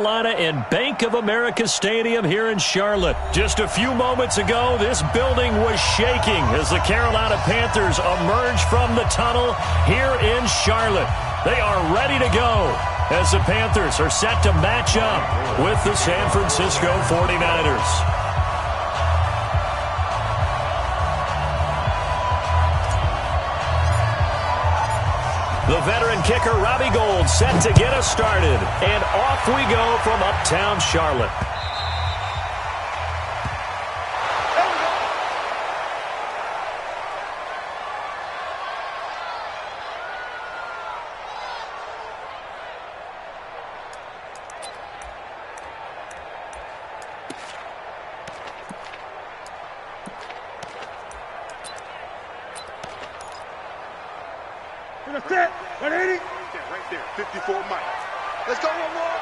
In Bank of America Stadium here in Charlotte. Just a few moments ago, this building was shaking as the Carolina Panthers emerged from the tunnel here in Charlotte. They are ready to go as the Panthers are set to match up with the San Francisco 49ers. The veteran kicker, Robbie Gould, set to get us started. And off we go from uptown Charlotte. That's it. 180. Right there. 54 Mike. Let's go one more.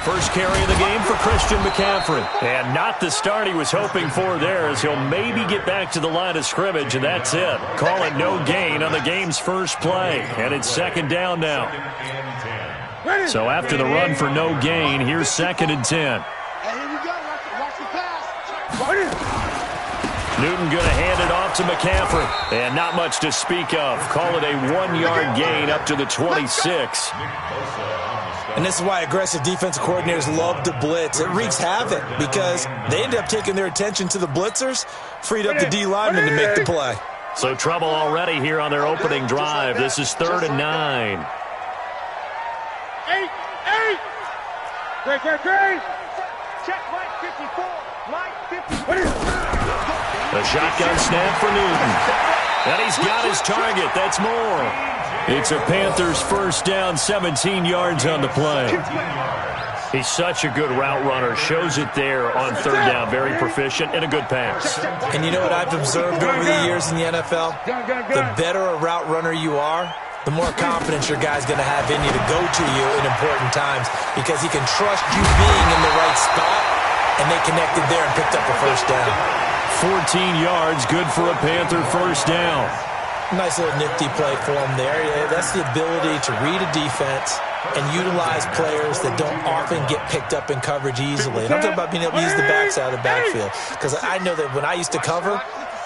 First carry of the game for Christian McCaffrey. And not the start he was hoping for there, as he'll maybe get back to the line of scrimmage, and that's it. Call it no gain on the game's first play. And it's second down now. So after the run for no gain, here's 2nd and 10. Hey, here we go. Watch the pass. Newton going to hand it off to McCaffrey. And not much to speak of. Call it a 1-yard gain up to the 26. And this is why aggressive defensive coordinators love to blitz. It wreaks havoc because they end up taking their attention to the blitzers, freed up the D lineman to make the play. So trouble already here on their opening drive. This is 3rd and 9. 8. Great. Check Mike 54. Mike 54. A shotgun snap for Newton. And he's got his target. That's more. It's a Panthers first down, 17 yards on the play. He's such a good route runner. Shows it there on 3rd down. Very proficient and a good pass. And you know what I've observed over the years in the NFL? The better a route runner you are, the more confidence your guy's going to have in you to go to you in important times because he can trust you being in the right spot, and they connected there and picked up a first down. 14 yards, good for a Panther first down. Nice little nifty play for him there. Yeah, that's the ability to read a defense and utilize players that don't often get picked up in coverage easily. And I'm talking about being able to use the backside of the backfield. Because I know that when I used to cover,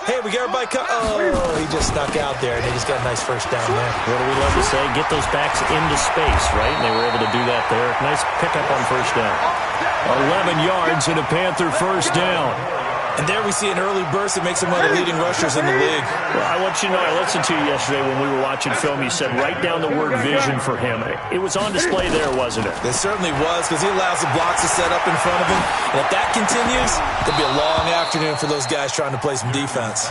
hey, we got everybody oh, he just snuck out there, and they just got a nice first down there. What do we love to say? Get those backs into space, right? And they were able to do that there. Nice pickup on first down. 11 yards and a Panther first down. And there we see an early burst that makes him one of the leading rushers in the league. Well, I want you to know, I listened to you yesterday when we were watching film. You said write down the word vision for him. It was on display there, wasn't it? It certainly was, because he allows the blocks to set up in front of him. And if that continues, it'll be a long afternoon for those guys trying to play some defense.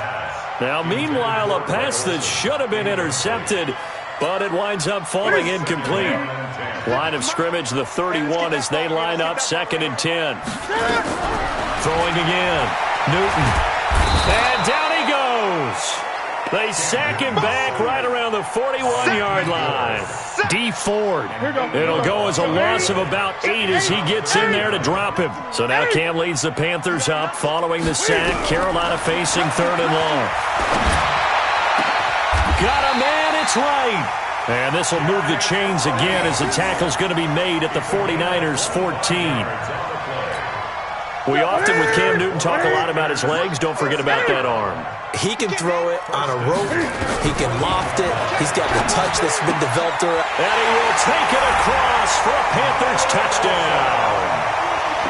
Now, meanwhile, a pass that should have been intercepted, but it winds up falling incomplete. Line of scrimmage, the 31, as they line up 2nd and 10. Throwing again. Newton. And down he goes. They sack him back right around the 41-yard line. D Ford. It'll go as a loss of about 8 as he gets in there to drop him. So now Cam leads the Panthers up following the sack. Carolina facing 3rd and long. Got a man, it's right. And this will move the chains again as the tackle's going to be made at the 49ers 14. We often, with Cam Newton, talk a lot about his legs. Don't forget about that arm. He can throw it on a rope. He can loft it. He's got the touch that's been developed. And he will take it across for a Panthers touchdown.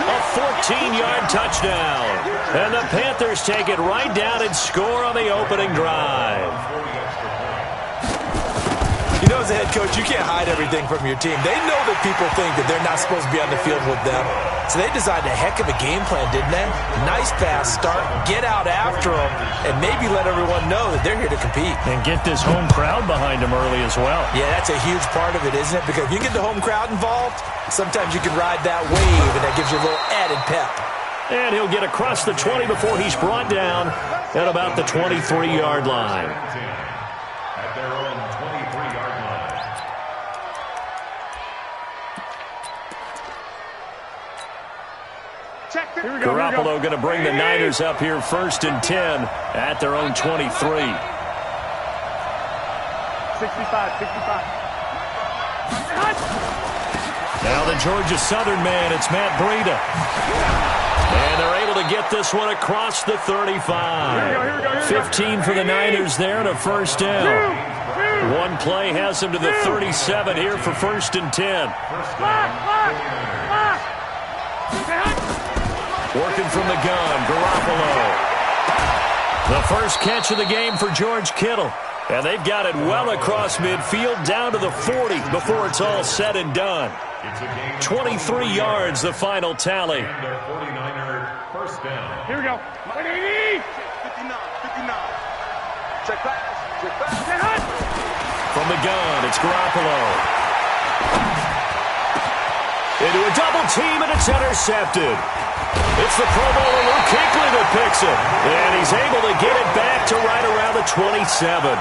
A 14-yard touchdown. And the Panthers take it right down and score on the opening drive. You know, as a head coach, you can't hide everything from your team. They know that people think that they're not supposed to be on the field with them. So they designed a heck of a game plan, didn't they? Nice fast start, get out after them, and maybe let everyone know that they're here to compete. And get this home crowd behind them early as well. Yeah, that's a huge part of it, isn't it? Because if you get the home crowd involved, sometimes you can ride that wave, and that gives you a little added pep. And he'll get across the 20 before he's brought down at about the 23-yard line. At their own 23-yard line. Garoppolo going to bring the Niners up here 1st and 10 at their own 23. 65. Now the Georgia Southern man, it's Matt Breida. And they're able to get this one across the 35. 15 for the Niners there and a first down. One play has them to the 37 here for 1st and 10. Working from the gun, Garoppolo. The first catch of the game for George Kittle. And they've got it well across midfield down to the 40 before it's all said and done. 23 yards, the final tally. First down. Here we go. 180. 59. Check pass. From the gun, it's Garoppolo. Into a double team, and it's intercepted. It's the Pro Bowler Luke Kuechly that picks it. And he's able to get it back to right around the 27.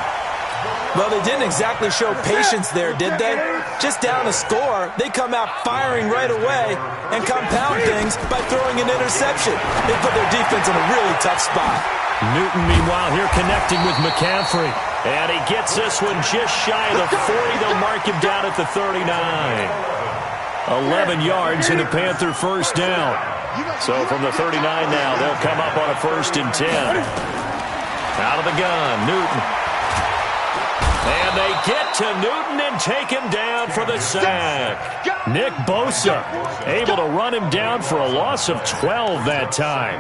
Well, they didn't exactly show patience there, did they? Just down a score, they come out firing right away and compound things by throwing an interception. They put their defense in a really tough spot. Newton, meanwhile, here connecting with McCaffrey. And he gets this one just shy of the 40. They'll mark him down at the 39. 11 yards and a Panther first down. So from the 39 now, they'll come up on a 1st and 10. Out of the gun, Newton. And they get to Newton and take him down for the sack. Nick Bosa able to run him down for a loss of 12 that time.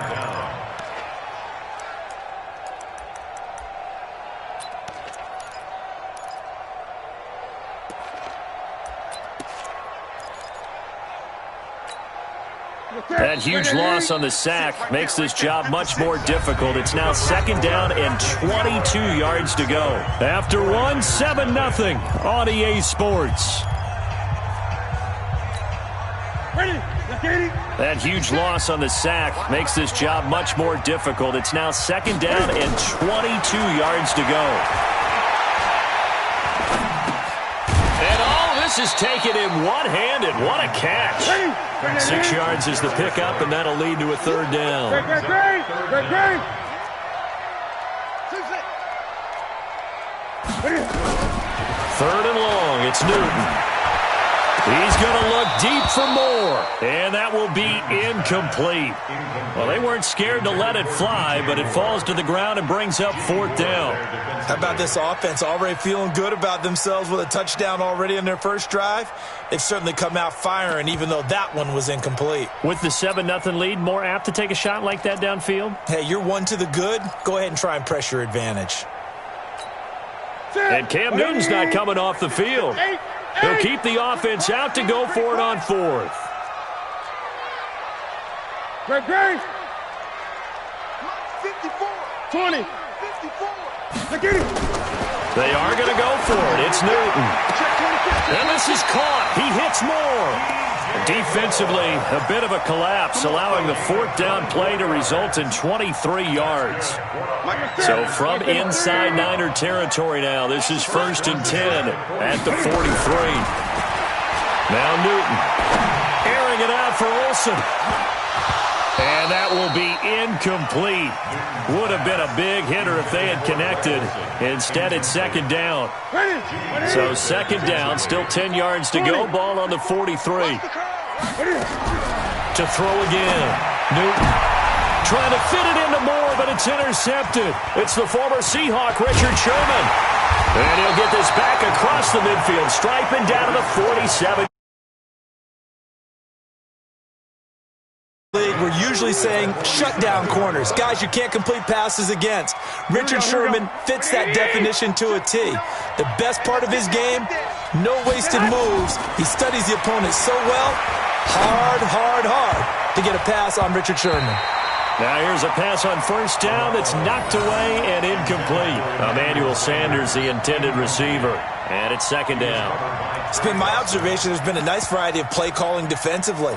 That huge loss on the sack makes this job much more difficult. It's now 2nd down and 22 yards to go. After one, 7-0 on EA Sports. That huge loss on the sack makes this job much more difficult. It's now 2nd down and 22 yards to go. And all this is taken in one-handed. What a catch. 6 yards is the pickup, and that'll lead to a 3rd down. Third and long, it's Newton. He's going to look deep for more, and that will be incomplete. Well, they weren't scared to let it fly, but it falls to the ground and brings up 4th down. How about this offense already feeling good about themselves with a touchdown already in their first drive? They've certainly come out firing, even though that one was incomplete. With the 7-0 lead, more apt to take a shot like that downfield? Hey, you're one to the good. Go ahead and try and press your advantage. And Cam Newton's not coming off the field. He'll keep the offense out to go for it on 4th. Great. 54. 20. 54. They are going to go for it. It's Newton. And this is caught. He hits more. Defensively, a bit of a collapse, allowing the 4th down play to result in 23 yards. So from inside Niner territory now, this is 1st and 10 at the 43. Now Newton airing it out for Olsen. And that will be incomplete. Would have been a big hitter if they had connected. Instead, it's 2nd down. So 2nd down, still 10 yards to go. Ball on the 43. To throw again. Newton trying to fit it into Moore, but it's intercepted. It's the former Seahawk, Richard Sherman. And he'll get this back across the midfield, striping down to the 47. We're usually saying shut down corners, guys you can't complete passes against. Richard Sherman fits that definition to a T. The best part of his game, no wasted moves. He studies the opponent so well, hard to get a pass on Richard Sherman. Now here's a pass on 1st down that's knocked away and incomplete. Emmanuel Sanders, the intended receiver. And it's 2nd down. It's been my observation there's been a nice variety of play calling defensively.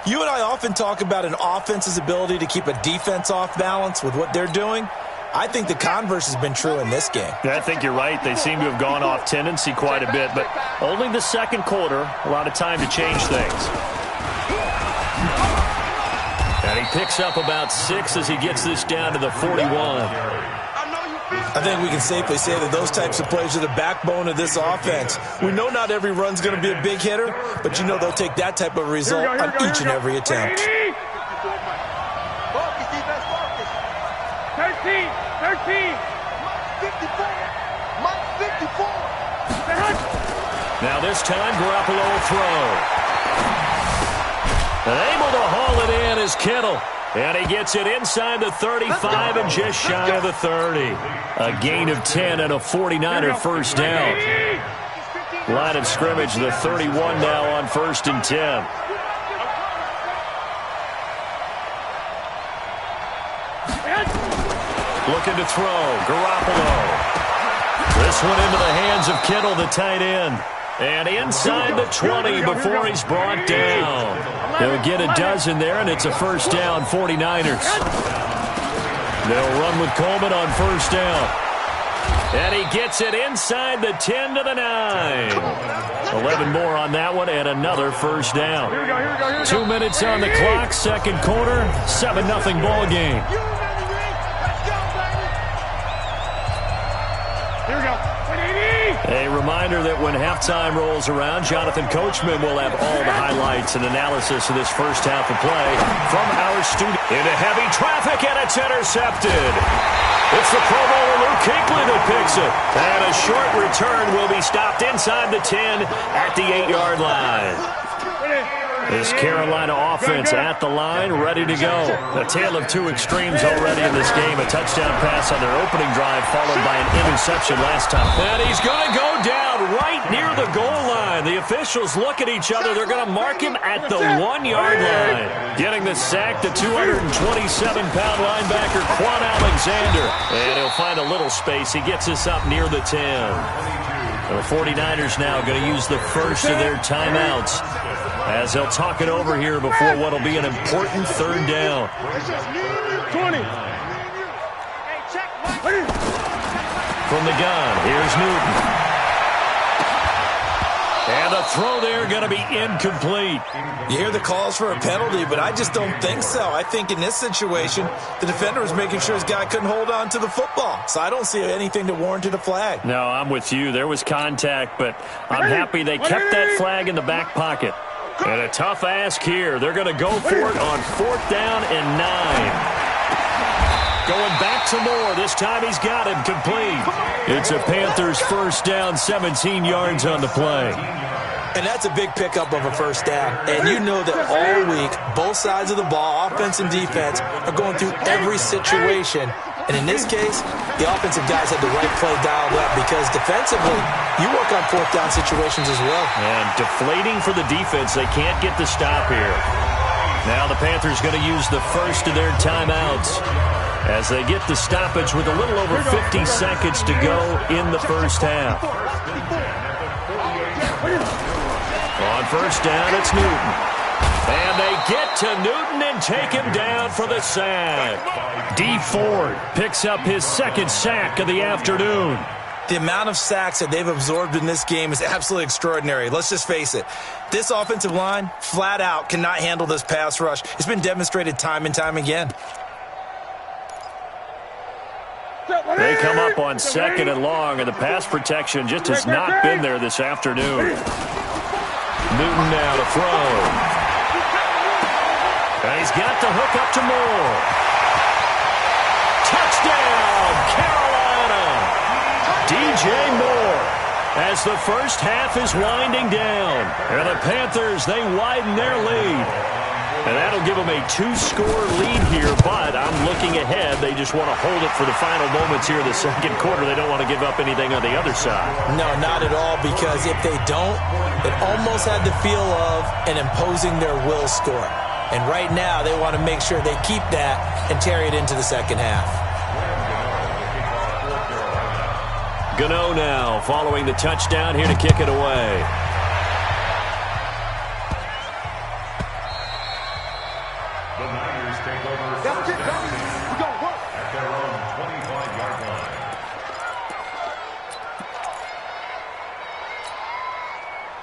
You and I often talk about an offense's ability to keep a defense off balance with what they're doing. I think the converse has been true in this game. I think you're right. They seem to have gone off tendency quite a bit, but only the 2nd quarter, a lot of time to change things. And he picks up about 6 as he gets this down to the 41. I know you I think we can safely say that those types of plays are the backbone of this offense. We know not every run's going to be a big hitter, but you know they'll take that type of result on each and every attempt. 13. Mike 54. Now this time, Garoppolo will throw. And able to haul it in is Kittle. And he gets it inside the 35 and just shy of the 30. A gain of 10 and a 49er first down. Line of scrimmage, the 31 now on 1st and 10. Looking to throw, Garoppolo. This one into the hands of Kittle, the tight end. And inside the 20 before he's brought down. He'll get a dozen there, and it's a first down, 49ers. They'll run with Coleman on first down. And he gets it inside the 10 to the 9. 11 more on that one, and another first down. 2 minutes on the clock, second quarter, 7-0 ball game. A reminder that when halftime rolls around, Jonathan Coachman will have all the highlights and analysis of this first half of play from our studio. Into heavy traffic, and it's intercepted. It's the Pro Bowler Luke Kuechly that picks it. And a short return will be stopped inside the 10 at the 8-yard line. This Carolina offense at the line, ready to go. A tale of two extremes already in this game. A touchdown pass on their opening drive, followed by an interception last time. And he's going to go down right near the goal line. The officials look at each other. They're going to mark him at the 1-yard line. Getting the sack, the 227-pound linebacker, Quan Alexander. And he'll find a little space. He gets us up near the 10. The 49ers now going to use the first of their timeouts as they'll talk it over here before what will be an important third down. 20. From the gun, here's Newton. And the throw there going to be incomplete. You hear the calls for a penalty, but I just don't think so. I think in this situation, the defender was making sure his guy couldn't hold on to the football. So I don't see anything that warranted a flag. No, I'm with you. There was contact, but I'm happy they kept that flag in the back pocket. And a tough ask here. They're going to go for it on 4th down and 9. Going back to Moore. This time he's got him complete. It's a Panthers first down, 17 yards on the play. And that's a big pickup of a first down. And you know that all week, both sides of the ball, offense and defense, are going through every situation. And in this case, the offensive guys had the right play dialed up because defensively, you work on 4th down situations as well. And deflating for the defense. They can't get the stop here. Now the Panthers going to use the first of their timeouts as they get the stoppage with a little over 50 seconds to go in the first half. On first down, it's Newton. And they get to Newton and take him down for the sack. D. Ford picks up his second sack of the afternoon. The amount of sacks that they've absorbed in this game is absolutely extraordinary. Let's just face it. This offensive line, flat out, cannot handle this pass rush. It's been demonstrated time and time again. They come up on 2nd and long, and the pass protection just has not been there this afternoon. Newton now to throw. And he's got the hook up to Moore. Touchdown, Carolina! DJ Moore as the first half is winding down. And the Panthers, they widen their lead. And that'll give them a 2-score lead here, but I'm looking ahead. They just want to hold it for the final moments here in the second quarter. They don't want to give up anything on the other side. No, not at all, because if they don't, it almost had the feel of an imposing their will score. And right now, they want to make sure they keep that and carry it into the second half. Gano now following the touchdown here to kick it away. The Niners take over first down at their own 25-yard line.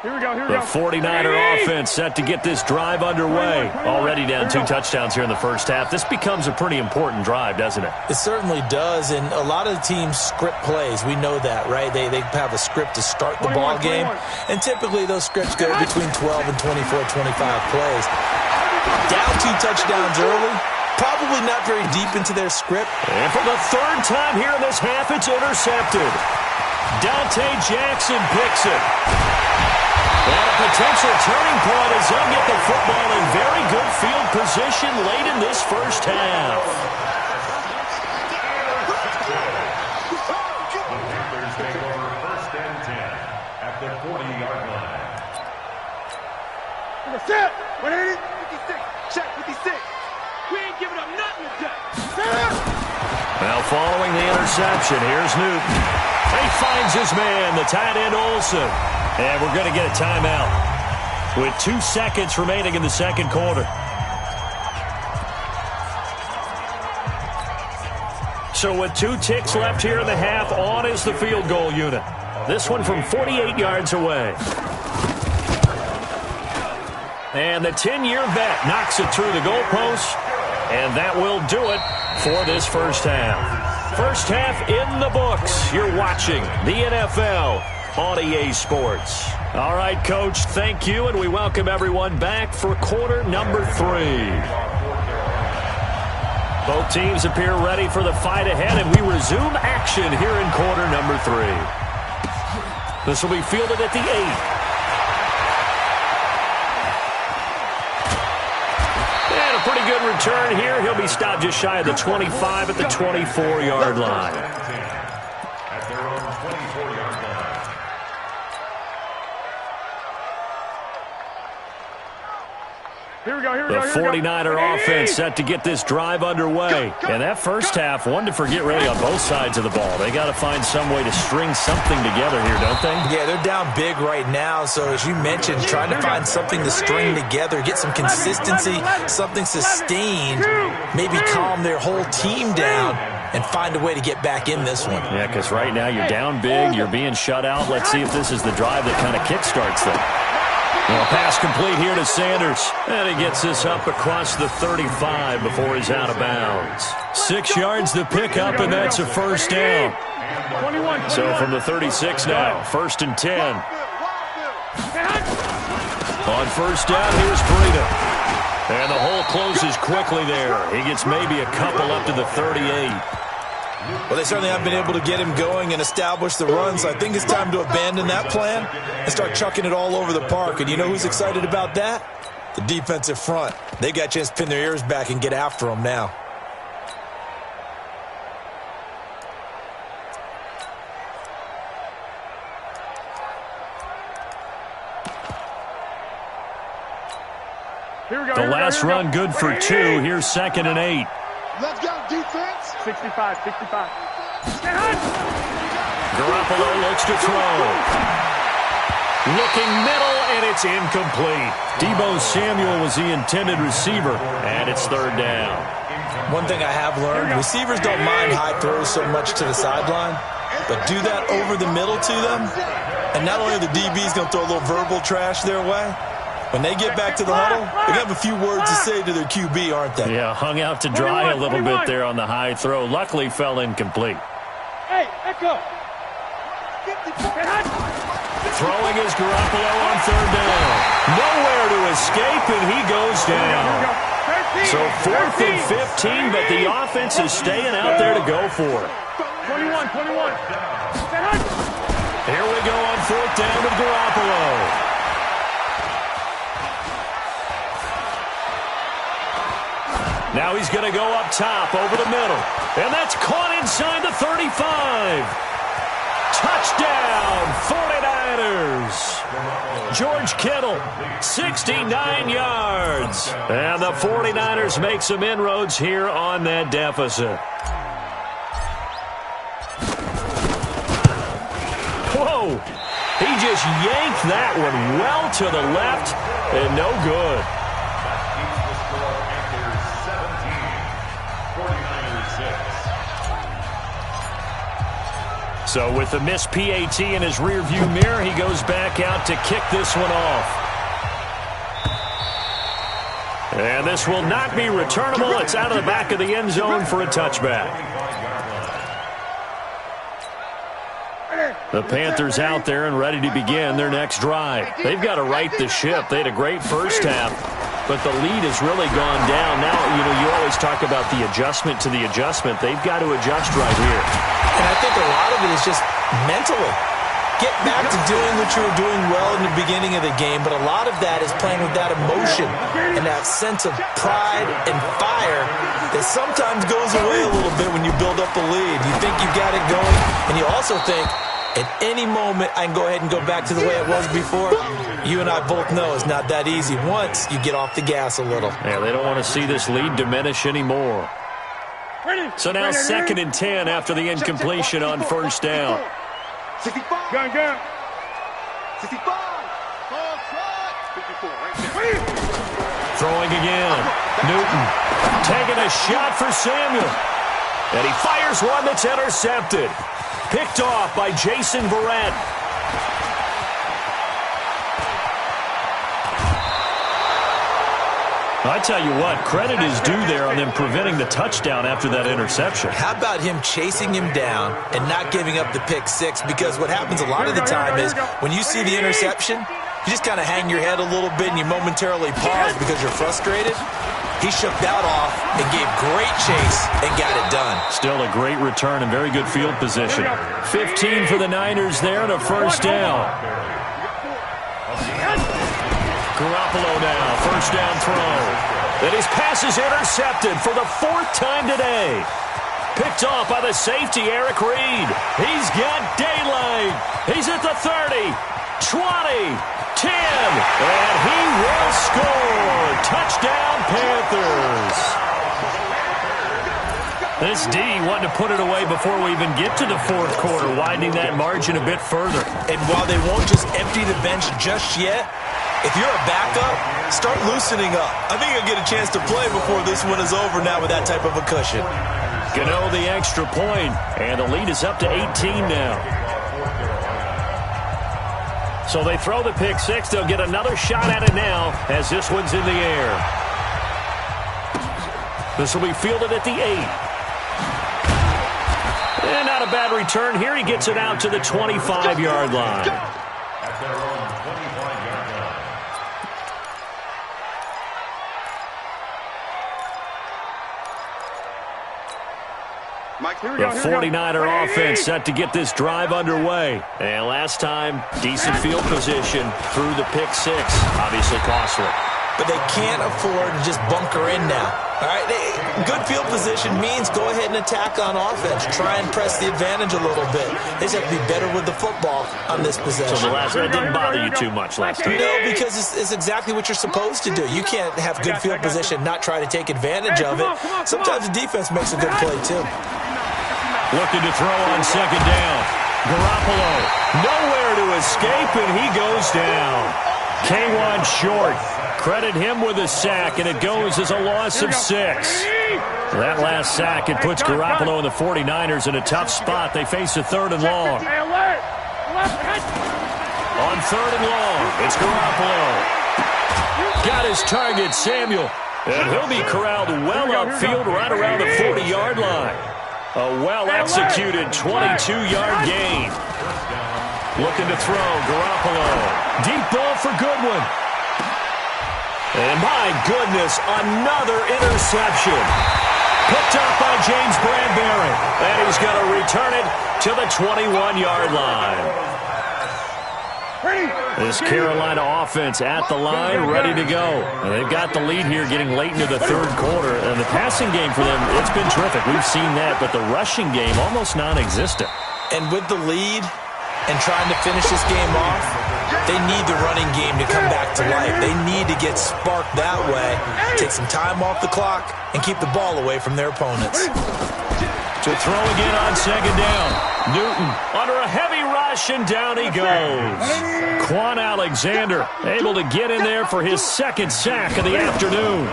Here we The 49er offense set to get this drive underway. Already down 2 touchdowns here in the first half. This becomes a pretty important drive, doesn't it? It certainly does, and a lot of the teams script plays. We know that, right? They have a script to start the ball game, and typically those scripts go between 12 and 24, 25 plays. Down 2 touchdowns early, probably not very deep into their script. And for the 3rd time here in this half, it's intercepted. Dante Jackson picks it. And a potential turning point as they'll get the football in very good field position late in this first half. The Panthers take over 1st and 10 at the 40-yard line. Set. 180. 56. Check 56. We ain't giving up nothing today. Now following the interception, here's Newton. He finds his man, the tight end Olsen. And we're going to get a timeout with 2 seconds remaining in the second quarter. So with 2 ticks left here in the half, on is the field goal unit. This one from 48 yards away. And the 10-year vet knocks it through the goalpost. And that will do it for this first half. First half in the books. You're watching the NFL on EA Sports. All right, Coach, thank you, and we welcome everyone back for quarter number 3. Both teams appear Ready for the fight ahead, and we resume action here in quarter number 3. This will be fielded at the 8. And a pretty good return here. He'll be stopped just shy of the 25 at the 24-yard line. At their own 24-yard line. Here we go. The 49er offense set to get this drive underway. And that first half, one to forget really on both sides of the ball. They got to find some way to string something together here, don't they? Yeah, they're down big right now. So as you mentioned, trying to find something to string together, get some consistency, something sustained, maybe calm their whole team down and find a way to get back in this one. Yeah, because right now you're down big, you're being shut out. Let's see if this is the drive that kind of kickstarts them. Well, pass complete here to Sanders. And he gets this up across the 35 before he's out of bounds. 6 yards to pick up, and that's a first down. So from the 36 now, 1st and 10. On first down, here's Breida. And the hole closes quickly there. He gets maybe a couple up to the 38. Well, they certainly haven't been able to get him going and establish the run, so I think it's time to abandon that plan and start chucking it all over the park. And you know who's excited about that? The defensive front. They got a chance to pin their ears back and get after him now. The last run good for 2. Here's 2nd and 8. Let's go, defense. 65. Garoppolo looks to throw. Looking middle, and it's incomplete. Deebo Samuel was the intended receiver, and it's 3rd down. One thing I have learned, receivers don't mind high throws so much to the sideline, but do that over the middle to them, and not only are the DBs going to throw a little verbal trash their way, when they get back to the huddle, they're going to have a few words to say to their QB, aren't they? Yeah, hung out to dry a little bit there on the high throw. Luckily, fell incomplete. Hey, echo. Throwing is Garoppolo on 3rd down. Nowhere to escape, and he goes down. So 4th and 15, but the offense is staying out there to go for it. 21. Here we go on 4th down with Garoppolo. Now he's going to go up top over the middle. And that's caught inside the 35. Touchdown, 49ers. George Kittle, 69 yards. And the 49ers make some inroads here on that deficit. Whoa. He just yanked that one well to the left and no good. So with the missed PAT in his rearview mirror, he goes back out to kick this one off. And this will not be returnable. It's out of the back of the end zone for a touchback. The Panthers out there and ready to begin their next drive. They've got to right the ship. They had a great first half, but the lead has really gone down. Now, you always talk about the adjustment to the adjustment. They've got to adjust right here. And I think a lot of it is just mentally. Get back to doing what you were doing well in the beginning of the game, but a lot of that is playing with that emotion and that sense of pride and fire that sometimes goes away a little bit when you build up a lead. You think you've got it going, and you also think, at any moment, I can go ahead and go back to the way it was before. You and I both know it's not that easy once you get off the gas a little. Yeah, they don't want to see this lead diminish anymore. So now 2nd and 10 after the incompletion on first down. 65. Gun. 65. 54 right there. Throwing again. Newton taking a shot for Samuel. And he fires one that's intercepted. Picked off by Jason Verrett. I tell you what, credit is due there on them preventing the touchdown after that interception. How about him chasing him down and not giving up the pick six? Because what happens a lot of the time is when you see the interception, you just kind of hang your head a little bit and you momentarily pause because you're frustrated. He shook that off and gave great chase and got it done. Still a great return and very good field position. 15 for the Niners there and a first down. Garoppolo now, first down throw. And his pass is intercepted for the 4th time today. Picked off by the safety, Eric Reed. He's got daylight. He's at the 30, 20, 10, and he will score. Touchdown, Panthers. This D wanting to put it away before we even get to the 4th quarter, widening that margin a bit further. And while they won't just empty the bench just yet, if you're a backup, start loosening up. I think you'll get a chance to play before this one is over now with that type of a cushion. Gano the extra point, and the lead is up to 18 now. So they throw the pick six. They'll get another shot at it now as this one's in the air. This will be fielded at the 8. And not a bad return here. He gets it out to the 25-yard line. The 49er offense set to get this drive underway. And last time, decent field position through the pick six. Obviously costly. But they can't afford to just bunker in now. All right, good field position means go ahead and attack on offense. Try and press the advantage a little bit. They just have to be better with the football on this possession. So the last one didn't bother you too much last time? No, because it's exactly what you're supposed to do. You can't have good field position, not try to take advantage of it. Sometimes the defense makes a good play, too. Looking to throw on second down. Garoppolo, nowhere to escape, and he goes down. K1 short. Credit him with a sack, and it goes as a loss of 6. That last sack, it puts Garoppolo and the 49ers in a tough spot. They face a 3rd and long. On 3rd and long, it's Garoppolo. Got his target, Samuel. And he'll be corralled well upfield right around the 40-yard line. A well-executed 22-yard gain. Looking to throw, Garoppolo. Deep ball for Goodwin. And my goodness, another interception. Picked up by James Bradbury. And he's going to return it to the 21-yard line. This Carolina offense at the line, ready to go. And they've got the lead here getting late into the 3rd quarter. And the passing game for them, it's been terrific. We've seen that, but the rushing game almost non-existent. And with the lead and trying to finish this game off, they need the running game to come back to life. They need to get sparked that way, take some time off the clock, and keep the ball away from their opponents. To throw again on second down. Newton under a heavy rush, and down he goes. Quan Alexander able to get in there for his 2nd sack of the afternoon.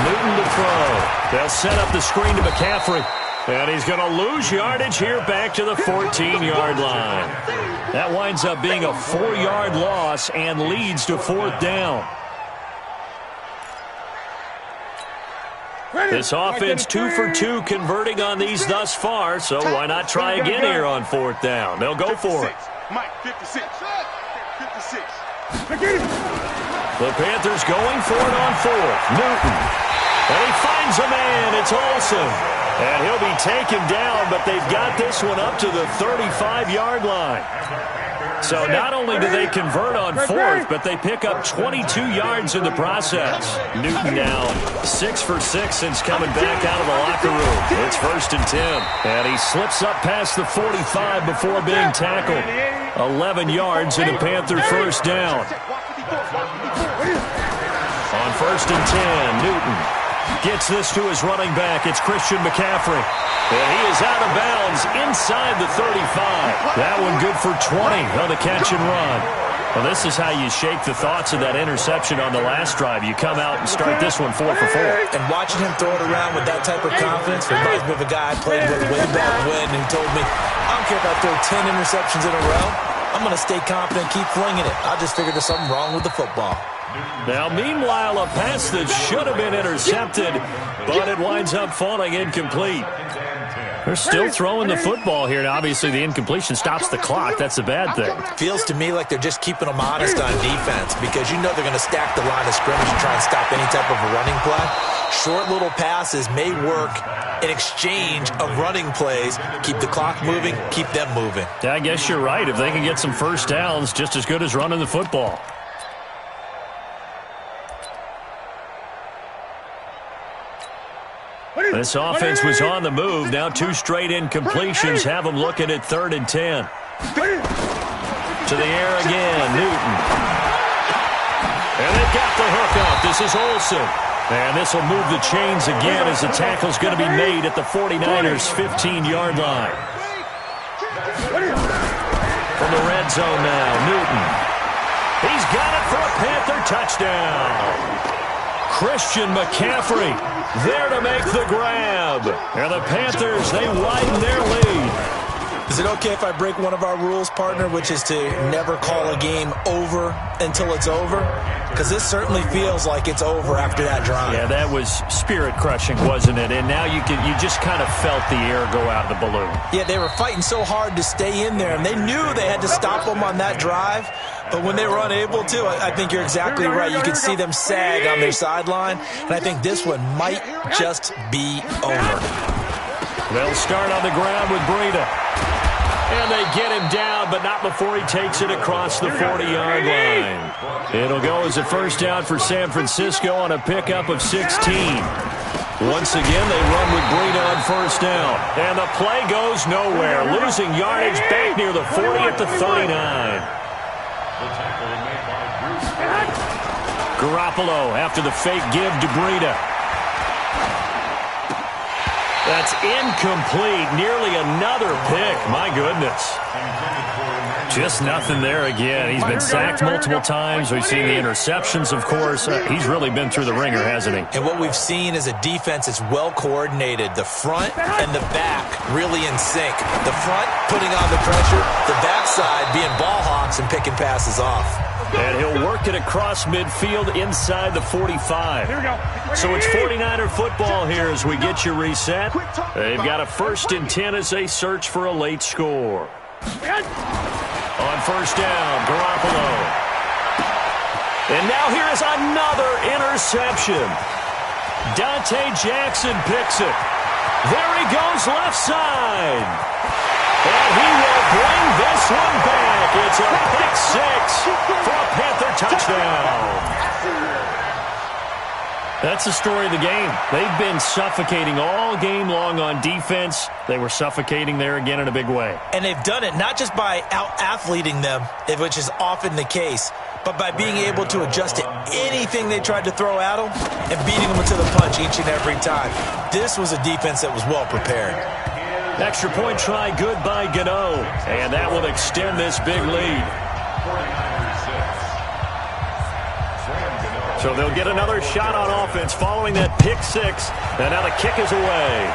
Newton to throw. They'll set up the screen to McCaffrey. And he's going to lose yardage here back to the 14-yard line. That winds up being a 4-yard loss and leads to 4th down. This offense 2 for 2 converting on these thus far, so why not try again here on 4th down? They'll go for it. Mike, 56. 56. The Panthers going for it on 4th. Newton. And he finds a man. It's Olsen. And he'll be taken down, but they've got this one up to the 35-yard line. So not only do they convert on 4th, but they pick up 22 yards in the process. Newton now 6 for 6 since coming back out of the locker room. It's 1st and 10. And he slips up past the 45 before being tackled. 11 yards in a Panther 1st down. On 1st and 10, Newton gets this to his running back. It's Christian McCaffrey. And he is out of bounds inside the 35. That one good for 20 on the catch and run. Well, this is how you shake the thoughts of that interception on the last drive. You come out and start this one 4 for 4. And watching him throw it around with that type of confidence reminds me of a guy I played with way back when who told me, I don't care if I throw 10 interceptions in a row. I'm going to stay confident, keep flinging it. I just figured there's something wrong with the football. Now, meanwhile, a pass that should have been intercepted, but it winds up falling incomplete. They're still throwing the football here. Now, obviously, the incompletion stops the clock. That's a bad thing. Feels to me like they're just keeping them honest on defense because you know they're going to stack the line of scrimmage and try and stop any type of a running play. Short little passes may work in exchange of running plays. Keep the clock moving, keep them moving. Yeah, I guess you're right. If they can get some first downs, just as good as running the football. This offense was on the move. Now 2 straight incompletions have them looking at 3rd and 10. To the air again, Newton. And they've got the hook up. This is Olsen. And this will move the chains again as the tackle's going to be made at the 49ers' 15-yard line. From the red zone now, Newton. He's got it for a Panther touchdown. Christian McCaffrey there to make the grab. And the Panthers, they widen their lead. Is it okay if I break one of our rules, partner, which is to never call a game over until it's over? Because this certainly feels like it's over after that drive. Yeah, that was spirit-crushing, wasn't it? And now you just kind of felt the air go out of the balloon. Yeah, they were fighting so hard to stay in there, and they knew they had to stop them on that drive. But when they were unable to, I think you're exactly right. You can see them sag on their sideline, and I think this one might just be over. They'll start on the ground with Breida. And they get him down, but not before he takes it across the 40-yard line. It'll go as a 1st down for San Francisco on a pickup of 16. Once again, they run with Breida on 1st down. And the play goes nowhere, losing yardage back near the 40 at the 39. Garoppolo after the fake give to Breida. That's incomplete. Nearly another pick. My goodness. Just nothing there again. He's been sacked multiple times. We've seen the interceptions, of course. He's really been through the ringer, hasn't he? And what we've seen is a defense that's well coordinated. The front and the back really in sync. The front putting on the pressure. The backside being ball hawks and picking passes off. And he'll work it across midfield inside the 45. So it's 49er football here as we get you reset. They've got a 1st and 10 as they search for a late score. On 1st down, Garoppolo. And now here is another interception. Dante Jackson picks it. There he goes left side. And he will bring this one back. It's a pick 6 for a Panther touchdown. That's the story of the game. They've been suffocating all game long on defense. They were suffocating there again in a big way. And they've done it not just by out-athleting them, which is often the case, but by being able to adjust to anything they tried to throw at them and beating them to the punch each and every time. This was a defense that was well prepared. Extra point try good by Gano. And that will extend this big lead. So they'll get another shot on offense following that pick 6. And now the kick is away.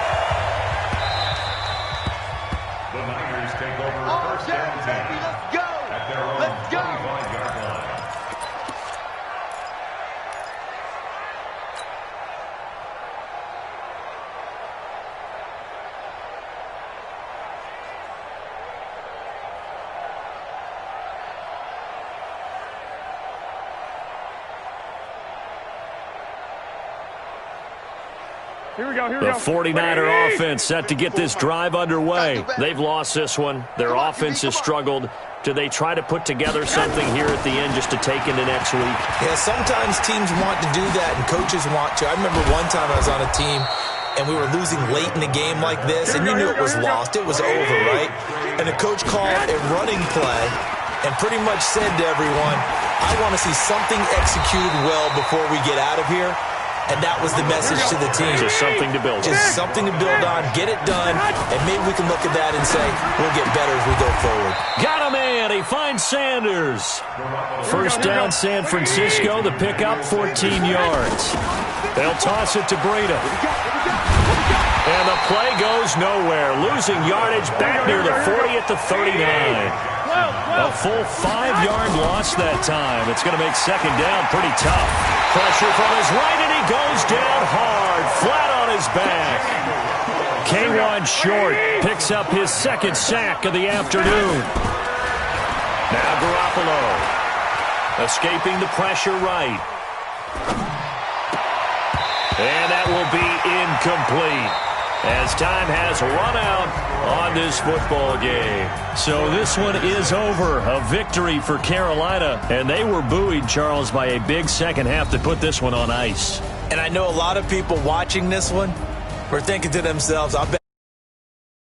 The 49er offense set to get this drive underway. They've lost this one. Their offense has struggled. Do they try to put together something here at the end just to take into next week? Yeah, sometimes teams want to do that and coaches want to. I remember one time I was on a team and we were losing late in the game like this, and you knew it was lost. It was over, right? And the coach called a running play and pretty much said to everyone, I want to see something executed well before we get out of here. And that was the message to the team. Just something to build on. Just something to build on, get it done, and maybe we can look at that and say, we'll get better as we go forward. Got a man. He finds Sanders. First down, San Francisco. The pickup, 14 yards. They'll toss it to Breida. And the play goes nowhere. Losing yardage back near the 40 at the 39. A full 5-yard loss that time. It's going to make second down pretty tough. Pressure from his right, and he goes down hard, flat on his back. K1 Short picks up his second sack of the afternoon. Now Garoppolo escaping the pressure right. And that will be incomplete, as time has run out on this football game. So this one is over. A victory for Carolina. And they were buoyed, Charles, by a big second half to put this one on ice. And I know a lot of people watching this one were thinking to themselves, I bet